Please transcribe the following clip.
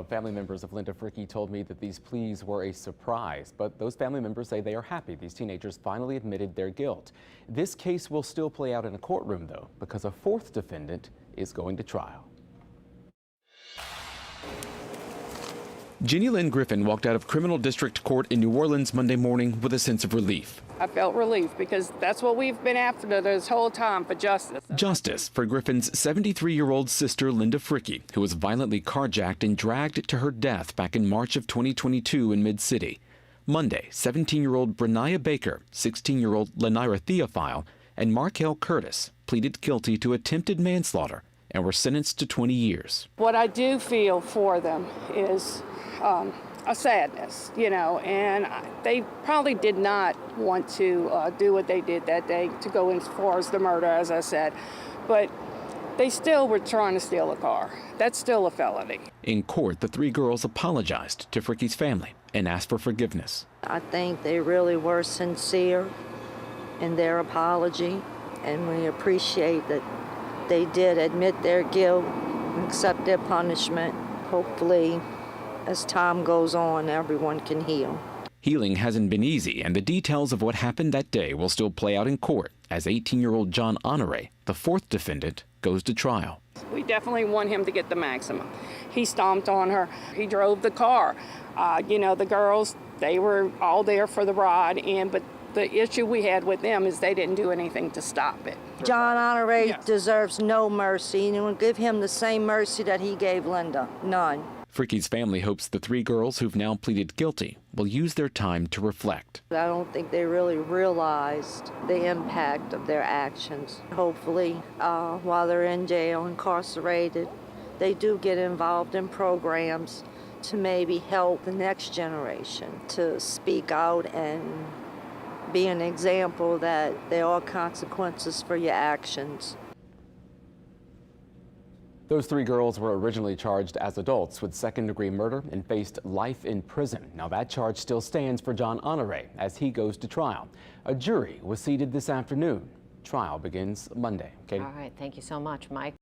Family members of Linda Frickey told me that these pleas were a surprise, but those family members say they are happy these teenagers finally admitted their guilt. This case will still play out in a courtroom, though, because a fourth defendant is going to trial. Jenny Lynn Griffin walked out of Criminal District Court in New Orleans Monday morning with a sense of relief. I felt relief because that's what we've been after this whole time, for justice. Justice for Griffin's 73-year-old sister, Linda Frickey, who was violently carjacked and dragged to her death back in March of 2022 in Mid-City. Monday, 17-year-old Brenia Baker, 16-year-old Lenira Theophile, and Markel Curtis pleaded guilty to attempted manslaughter and were sentenced to 20 years. What I do feel for them is a sadness, and they probably did not want to do what they did that day, to go as far as the murder, as I said, but they still were trying to steal a car. That's still a felony. In court, the three girls apologized to Frickey's family and asked for forgiveness. I think they really were sincere in their apology, and we appreciate that they did admit their guilt and accept their punishment. Hopefully, as time goes on, everyone can heal. Healing hasn't been easy, and the details of what happened that day will still play out in court as 18-year-old John Honore, the fourth defendant, goes to trial. We definitely want him to get the maximum. He stomped on her. He drove the car. The girls, they were all there for the ride, but the issue we had with them is they didn't do anything to stop it. John Honore deserves no mercy, and you will give him the same mercy that he gave Linda. None. Frickey's family hopes the three girls who've now pleaded guilty will use their time to reflect. I don't think they really realized the impact of their actions. Hopefully, while they're in jail, incarcerated, they do get involved in programs to maybe help the next generation to speak out and be an example that there are consequences for your actions. Those three girls were originally charged as adults with second-degree murder and faced life in prison. Now that charge still stands for John Honore as he goes to trial. A jury was seated this afternoon. Trial begins Monday. Katie? All right, thank you so much, Mike.